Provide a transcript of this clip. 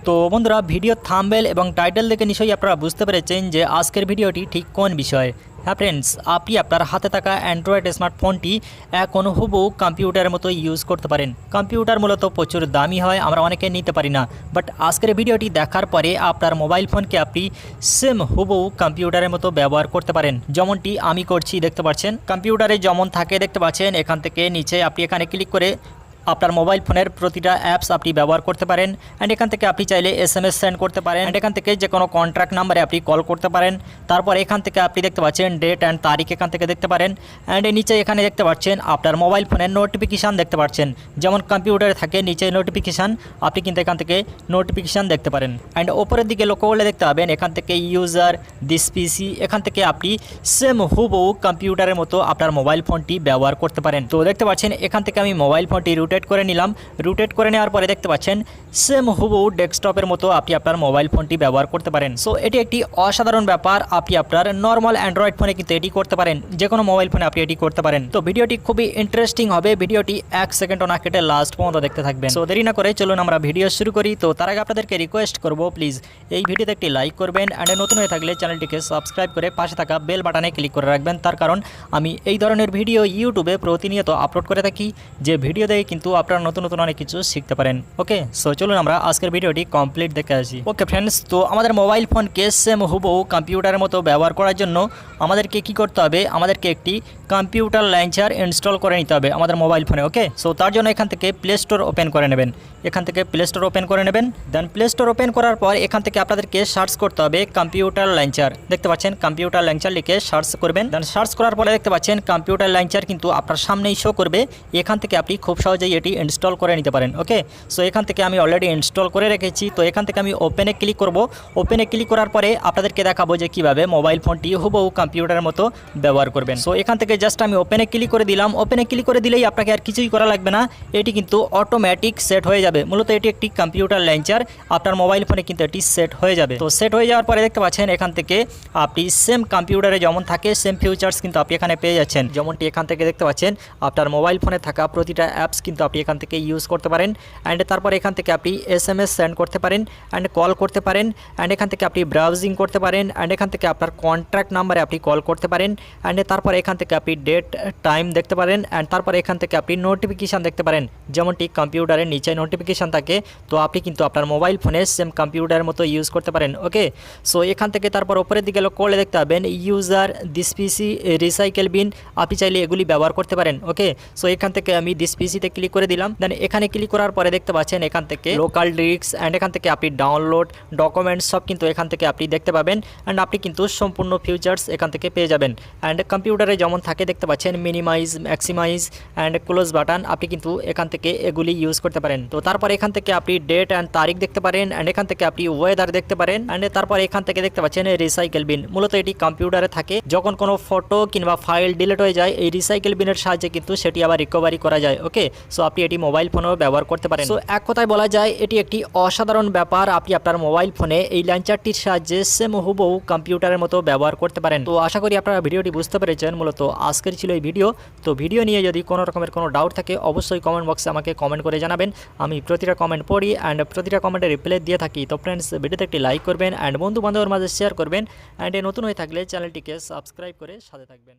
তো বন্ধুরা video thumbnail এবং টাইটেল দেখে নিশ্চয়ই আপনারা বুঝতে পেরেছেন যে আজকের ভিডিওটি ঠিক কোন বিষয়। হ্যাঁ ফ্রেন্ডস, আপনি আপনার হাতে থাকা অ্যান্ড্রয়েড স্মার্টফোনটি এখন হুবহু কম্পিউটারের মতো ইউজ করতে পারেন। কম্পিউটার মূলত প্রচুর দামি হয়, আমরা অনেকে নিতে পারি না, বাট আজকের ভিডিওটি দেখার পরে আপনার মোবাইল ফোনকে আপনি সেম হুবহু কম্পিউটারের মতো ব্যবহার করতে পারেন, যেমনটি আমি করছি। দেখতে পাচ্ছেন কম্পিউটারে যেমন থাকে দেখতে পাচ্ছেন, এখান থেকে নিচে আপনি এখানে ক্লিক করে আপনার মোবাইল ফোনের প্রতিটা অ্যাপস আপনি ব্যবহার করতে পারেন। অ্যান্ড এখান থেকে আপনি চাইলে SMS সেন্ড করতে পারেন। অ্যান্ড এখান থেকে যে কোনো কন্ট্রাক্ট নাম্বারে আপনি কল করতে পারেন। তারপর এখান থেকে আপনি দেখতে পাচ্ছেন ডেট অ্যান্ড তারিখ এখান থেকে দেখতে পারেন। অ্যান্ড নিচে এখানে দেখতে পাচ্ছেন আপনার মোবাইল ফোনের নোটিফিকেশান দেখতে পাচ্ছেন, যেমন কম্পিউটারে থাকে নিচে নোটিফিকেশান, আপনি কিন্তু এখান থেকে নোটিফিকেশান দেখতে পারেন। অ্যান্ড ওপরের দিকে লক্ষ্য করলে দেখতে পাবেন এখান থেকে ইউজার দিস পিসি, এখান থেকে আপনি সেম হুবহু কম্পিউটারের মতো আপনার মোবাইল ফোনটি ব্যবহার করতে পারেন। তো দেখতে পাচ্ছেন এখান থেকে আমি মোবাইল ফোনটি রোটেট করে নিলাম। রোটেট করে নেওয়ার পরে দেখতে পাচ্ছেন সেম হুবহু ডেস্কটপের মতো আপনি আপনার মোবাইল ফোনটি ব্যবহার করতে পারেন। সো এটি একটি অসাধারণ ব্যাপার। আপনি আপনার নর্মাল অ্যান্ড্রয়েড ফোনে কিন্তু এটি করতে পারেন, যে কোনো মোবাইল ফোনে আপনি এটি করতে পারেন। তো ভিডিওটি খুবই ইন্টারেস্টিং হবে, ভিডিওটি 1 সেকেন্ডও না কেটে লাস্ট পর্যন্ত দেখতে থাকবেন। সো দেরি না করে চলুন আমরা ভিডিও শুরু করি। তো তার আগে আপনাদেরকে রিকোয়েস্ট করব, প্লিজ এই ভিডিওতে একটি লাইক করবেন, অ্যান্ড নতুন হয়ে থাকলে চ্যানেলটিকে সাবস্ক্রাইব করে পাশে থাকা বেল বাটনে ক্লিক করে রাখবেন। তার কারণ আমি এই ধরনের ভিডিও ইউটিউবে প্রতিনিয়ত আপলোড করে থাকি, যে ভিডিও দেখে কিন্তু আপনারা নতুন নতুন অনেক কিছু শিখতে পারেন। ওকে, সো চলুন আমরা আজকের ভিডিওটি কমপ্লিট দেখে আসি। ওকে ফ্রেন্ডস, তো আমাদের মোবাইল ফোনকে সেম হুবহু কম্পিউটারের মতো ব্যবহার করার জন্য আমাদেরকে কি করতে হবে, আমাদেরকে একটি কম্পিউটার লঞ্চার ইনস্টল করে নিতে হবে আমাদের মোবাইল ফোনে। ওকে, সো তার জন্য এখান থেকে প্লে স্টোর ওপেন করে নেবেন। এখান থেকে প্লে স্টোর ওপেন করে নেবেন। দেন প্লে স্টোর ওপেন করার পর এখান থেকে আপনাদেরকে সার্চ করতে হবে কম্পিউটার লঞ্চার। দেখতে পাচ্ছেন কম্পিউটার লঞ্চার লিখে সার্চ করবেন। দেন সার্চ করার পরে দেখতে পাচ্ছেন কম্পিউটার লঞ্চার কিন্তু আপনার সামনেই শো করবে। এখান থেকে আপনি খুব সহজেই এটি ইনস্টল করে নিতে পারেন। ওকে, সো এখান থেকে আমি অলরেডি ইনস্টল করে রেখেছি। তো এখান থেকে আমি ওপেনে ক্লিক করব। ওপেনে ক্লিক করার পরে আপনাদেরকে দেখাবো যে কীভাবে মোবাইল ফোনটি হুবহু কম্পিউটারের মতো ব্যবহার করবেন। সো এখান থেকে জাস্ট আমি ওপেনে ক্লিক করে দিলাম। ওপেনে ক্লিক করে দিলেই আপনাকে আর কিছুই করা লাগবে না, এটি কিন্তু অটোমেটিক সেট হয়ে যাবে। মূলত এটি একটি কম্পিউটার লঞ্চার, আপনার মোবাইল ফোনে কিন্তু এটি সেট হয়ে যাবে। তো সেট হয়ে যাওয়ার পরে দেখতে পাচ্ছেন এখান থেকে আপনি সেম কম্পিউটারে যেমন থাকে সেম ফিচার্স কিন্তু আপনি এখানে পেয়ে যাচ্ছেন। যেমনটি এখান থেকে দেখতে পাচ্ছেন আপনার মোবাইল ফোনে থাকা প্রতিটা অ্যাপস কিন্তু আপনি এখান থেকে ইউজ করতে পারেন। অ্যান্ড তারপর এখান থেকে আপনি SMS সেন্ড করতে পারেন, অ্যান্ড কল করতে পারেন, অ্যান্ড এখান থেকে আপনি ব্রাউজিং করতে পারেন, অ্যান্ড এখান থেকে আপনার কন্ট্রাক্ট নাম্বারে আপনি কল করতে পারেন, অ্যান্ড তারপর এখান থেকে আপনি ডেট টাইম দেখতে পারেন, অ্যান্ড তারপর এখান থেকে আপনি নোটিফিকেশান দেখতে পারেন। যেমনটি কম্পিউটারের নিচে নোটিফিকেশান থাকে, তো আপনি কিন্তু আপনার মোবাইল ফোনে সেম কম্পিউটারের মতো ইউজ করতে পারেন। ওকে, সো এখান থেকে তারপর উপরের দিকে লক্ষ্য করলে দেখতে পাবেন user this PC recycle bin, আপনি চাইলে এগুলি ব্যবহার করতে পারেন। ওকে, সো এখান থেকে আমি দিস পিসিতে ক্লিক করে দিলাম। দেন এখানে ক্লিক করার পরে দেখতে পাচ্ছেন এখান থেকে লোকাল ডিস্ক, অ্যান্ড এখান থেকে আপনি ডাউনলোড ডকুমেন্টস সব কিন্তু এখান থেকে আপনি দেখতে পাবেন। অ্যান্ড আপনি কিন্তু সম্পূর্ণ ফিচার্স এখান থেকে পেয়ে যাবেন। অ্যান্ড কম্পিউটারে যেমন থাকে দেখতে পাচ্ছেন minimise, maximise, and close button, আপনি কিন্তু এখান থেকে এগুলি ইউজ করতে পারেন। তো তারপর এখান থেকে আপনি ডেট অ্যান্ড তারিখ দেখতে পারেন, অ্যান্ড এখান থেকে আপনি ওয়েদার দেখতে পারেন, অ্যান্ড তারপর এখান থেকে দেখতে পাচ্ছেন রিসাইকেল বিন। মূলত এটি কম্পিউটারে থাকে, যখন কোনো ফটো কিংবা ফাইল ডিলিট হয়ে যায় এই রিসাইকেল বিনের সাহায্যে কিন্তু সেটি আবার রিকভারি করা যায়। ওকে, সো আপনি এটি মোবাইল ফোনেও ব্যবহার করতে পারেন। সো এক কথায় বলা যায় এটি একটি অসাধারণ ব্যাপার। আপনি আপনার মোবাইল ফোনে এই লঞ্চারটির সাহায্যে সেম হুবহু কম্পিউটারের মতো ব্যবহার করতে পারেন। তো আশা করি আপনারা ভিডিওটি বুঝতে পেরেছেন। মূলত আজকের ছিল এই ভিডিও। তো ভিডিও নিয়ে যদি কোনো রকমের কোনো ডাউট থাকে অবশ্যই কমেন্ট বক্সে আমাকে কমেন্ট করে জানাবেন। আমি প্রতিটা কমেন্ট পড়ি অ্যান্ড প্রতিটা কমেন্টে রিপ্লাই দিয়ে থাকি। তো ফ্রেন্ডস, ভিডিওতে একটি লাইক করবেন, অ্যান্ড বন্ধু বান্ধবের মাঝে শেয়ার করবেন, অ্যান্ড নতুন হয়ে থাকলে চ্যানেলটিকে সাবস্ক্রাইব করে সাথে থাকবেন।